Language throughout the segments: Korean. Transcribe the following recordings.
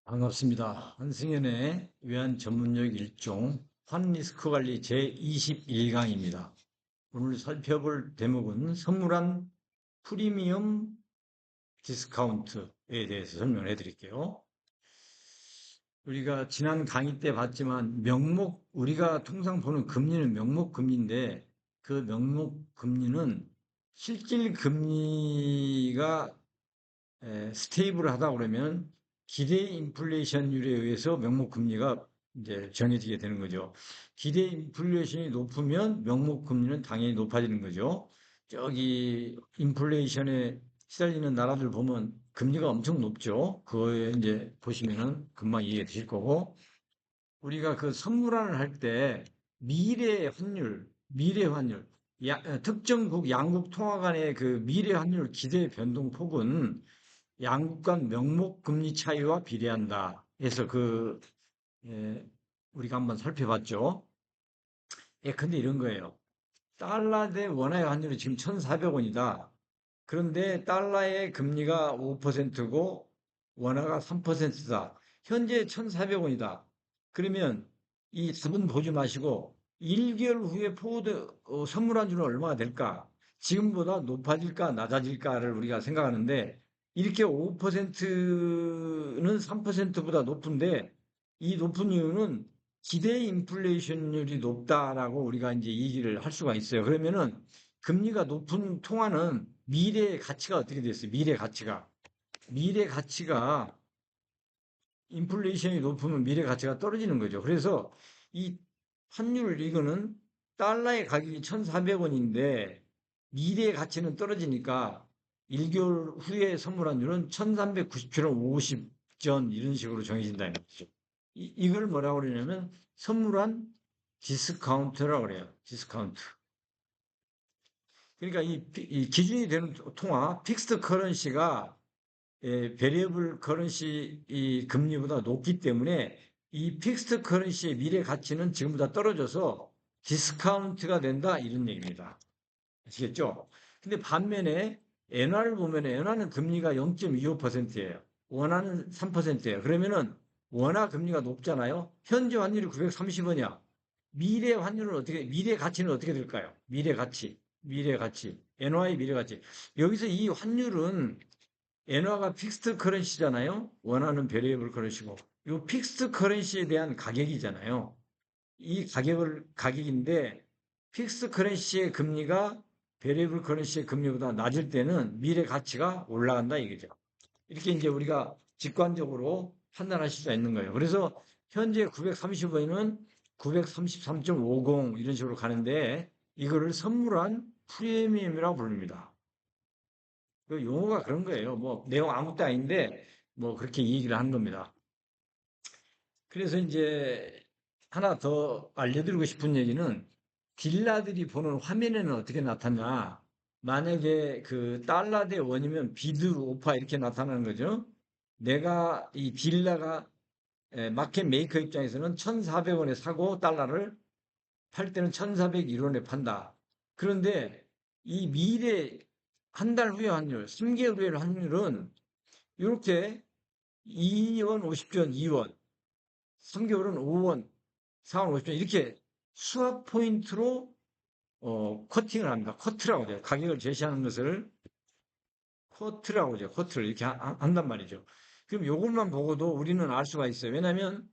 반갑습니다. 한승연의 외환 전문역 일종 환리스크 관리 제21강입니다. 오늘 살펴볼 대목은 선물한 프리미엄 디스카운트에 대해서 설명을 해드릴게요. 우리가 지난 강의 때 봤지만 우리가 통상 보는 금리는 명목 금리인데 그 명목 금리는 실질 금리가 스테이블하다 그러면 기대 인플레이션율에 의해서 명목 금리가 이제 정해지게 되는 거죠. 기대 인플레이션이 높으면 명목 금리는 당연히 높아지는 거죠. 저기 인플레이션에 시달리는 나라들 보면 금리가 엄청 높죠. 그거에 이제 보시면은 금방 이해가 되실 거고, 우리가 그 선물환을 할 때 미래 환율, 특정국 양국 통화 간의 그 미래 환율 기대 변동 폭은 양국 간 명목 금리 차이와 비례한다 해서 예, 우리가 한번 살펴봤죠. 예, 근데 이런 거예요. 달러 대 원화의 환율이 지금 1,400원이다. 그런데 달러의 금리가 5%고 원화가 3%다. 현재 1,400원이다. 그러면 이 답은 보지 마시고 1개월 후에 포워드 선물 환율은 얼마가 될까? 지금보다 높아질까 낮아질까를 우리가 생각하는데, 이렇게 5%는 3%보다 높은데, 이 높은 이유는 기대 인플레이션율이 높다라고 우리가 이제 얘기를 할 수가 있어요. 그러면은 금리가 높은 통화는 미래의 가치가 어떻게 됐어요? 미래 가치가 인플레이션이 높으면 미래 가치가 떨어지는 거죠. 그래서 이 환율 이거는 달러의 가격이 1,400원인데 미래의 가치는 떨어지니까 1개월 후에 선물 환율은 1,397원 50전 이런 식으로 정해진다는 거죠. 이걸 뭐라고 그러냐면 선물한 디스카운트라고 그래요. 디스카운트. 그러니까 이 기준이 되는 통화, 픽스드 커런시가 베리어블 커런시 이 금리보다 높기 때문에 이 픽스드 커런시의 미래 가치는 지금보다 떨어져서 디스카운트가 된다 이런 얘기입니다. 아시겠죠? 근데 반면에 엔화를 보면 엔화는 금리가 0.25%예요. 원화는 3%예요. 그러면은 원화 금리가 높잖아요. 현재 환율이 930원이야. 미래 가치는 어떻게 될까요? 미래 가치. 엔화의 미래 가치. 여기서 이 환율은 엔화가 픽스트 커런시잖아요. 원화는 베리어블 커런시고. 이 픽스트 커런시에 대한 가격이잖아요. 이 가격인데 픽스 커런시의 금리가 베리어블 커런시의 금리보다 낮을 때는 미래 가치가 올라간다 이거죠. 이렇게 이제 우리가 직관적으로 판단하실 수 있는 거예요. 그래서 현재 930원은 933.50 이런 식으로 가는데 이거를 선물한 프리미엄이라고 부릅니다. 그 용어가 그런 거예요. 뭐 내용 아무것도 아닌데 뭐 그렇게 얘기를 하는 겁니다. 그래서 이제 하나 더 알려드리고 싶은 얘기는 딜러들이 보는 화면에는 어떻게 나타나? 만약에 그 달러 대 원이면 비드 오파 이렇게 나타나는 거죠. 내가 이 딜러가 마켓 메이커 입장에서는 1,400원에 사고 달러를 팔 때는 1,401원에 판다. 그런데 이 미래 한 달 후의 환율, 3개월 후의 환율은 이렇게 2원 50전 2원, 3개월은 5원, 4원 50전 이렇게 수합 포인트로 커팅을 합니다. 커트라고 해요. 가격을 제시하는 것을 커트라고 하죠. 커트를 이렇게 한단 말이죠. 그럼 이것만 보고도 우리는 알 수가 있어요. 왜냐하면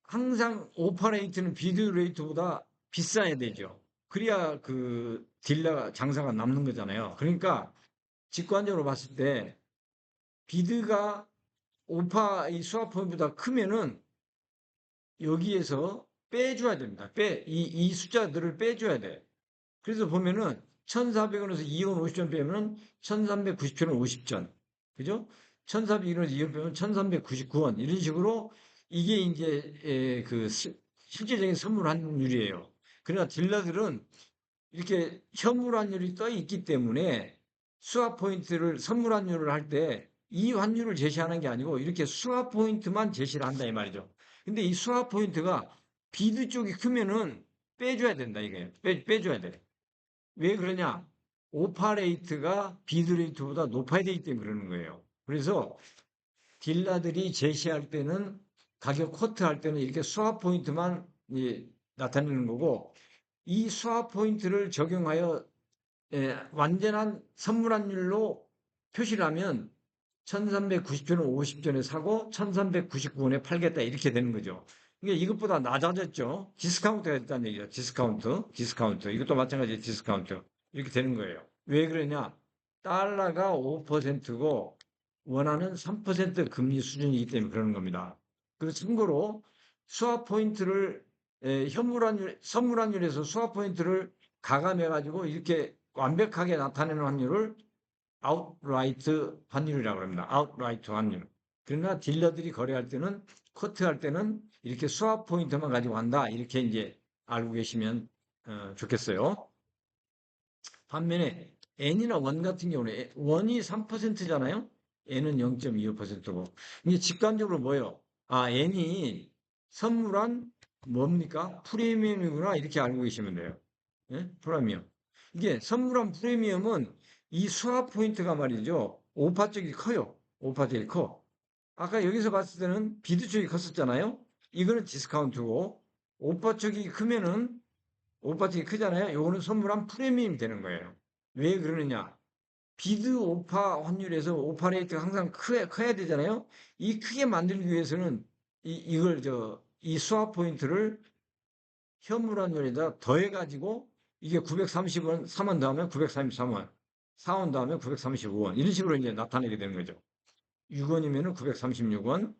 항상 오퍼레이트는 비드 레이트보다 비싸야 되죠. 그래야 그 딜러 장사가 남는 거잖아요. 그러니까 직관적으로 봤을 때 비드가 오파 이 수합 포인트보다 크면은 여기에서 빼줘야 됩니다. 이 숫자들을 빼줘야 돼. 그래서 보면은 1,400원에서 2원 50전 빼면 1,397원 50전. 그죠? 1,400원에서 2원 빼면 1,399원. 이런 식으로 이게 이제 실제적인 선물 환율이에요. 그러나 딜러들은 이렇게 현물 환율이 떠 있기 때문에 수합 포인트를 선물 환율을 할 때 이 환율을 제시하는 게 아니고 이렇게 수합 포인트만 제시를 한다 이 말이죠. 근데 이 수합 포인트가 비드 쪽이 크면은 빼줘야 된다 이거예요. 빼줘야 돼. 왜 그러냐? 오파 레이트가 비드 레이트보다 높아야 되기 때문에 그러는 거예요. 그래서 딜러들이 제시할 때는 가격 코트할 때는 이렇게 스왑 포인트만 나타내는 거고 이 스왑 포인트를 적용하여 완전한 선물 환율로 표시를 하면 1390전은 50전에 사고 1399원에 팔겠다 이렇게 되는 거죠. 이게 이것보다 낮아졌죠. 디스카운트가 됐다는 얘기죠. 디스카운트. 이것도 마찬가지 디스카운트. 이렇게 되는 거예요. 왜 그러냐? 달러가 5%고 원하는 3% 금리 수준이기 때문에 그러는 겁니다. 그리고 참고로 스왑 포인트를 선물 환율에서 스왑 포인트를 가감해가지고 이렇게 완벽하게 나타내는 확률을 아웃라이트 환율이라고 합니다. 아웃라이트 환율. 그러나 딜러들이 거래할 때는 코트할 때는 이렇게 스왑 포인트만 가지고 간다. 이렇게 이제 알고 계시면 좋겠어요. 반면에 N이나 원 같은 경우는 원이 3%잖아요. N은 0.25%고. 이게 직관적으로 뭐예요? 아, N이 선물한 뭡니까? 프리미엄이구나. 이렇게 알고 계시면 돼요. 예? 프리미엄. 이게 선물한 프리미엄은 이 수압 포인트가 말이죠. 오파 쪽이 커요. 오파 쪽이 커. 아까 여기서 봤을 때는 비드 쪽이 컸었잖아요. 이거는 디스카운트고 오파 쪽이 크면은 오파 쪽이 크잖아요. 요거는 선물한 프리미엄이 되는 거예요. 왜 그러느냐? 비드 오파 환율에서 오파 레이트가 항상 커야 되잖아요. 이 크게 만들기 위해서는 이 수압 포인트를 현물환율에다 더해가지고 이게 930원, 3원 더하면 933원, 4원 더하면 935원 이런 식으로 이제 나타내게 되는 거죠. 6원이면은 936원,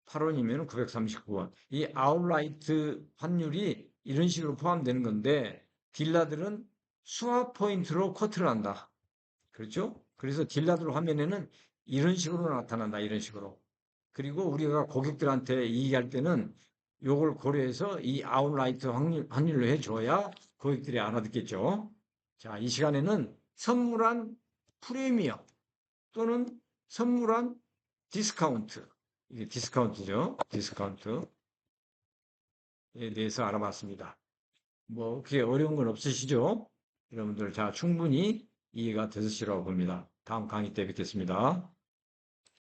8원이면은 939원. 이 아웃라이트 환율이 이런 식으로 포함되는 건데 딜러들은 수압 포인트로 커트를 한다. 그렇죠? 그래서 딜러들 화면에는 이런 식으로 나타난다. 이런 식으로. 그리고 우리가 고객들한테 얘기할 때는 요걸 고려해서 이 아웃라이트 확률로 해줘야 고객들이 알아듣겠죠. 자, 이 시간에는 선물한 프리미엄 또는 선물한 디스카운트. 이게 디스카운트죠. 디스카운트에 대해서 알아봤습니다. 뭐, 그게 어려운 건 없으시죠? 여러분들, 자, 충분히 이해가 되으시라고 봅니다. 다음 강의 때 뵙겠습니다.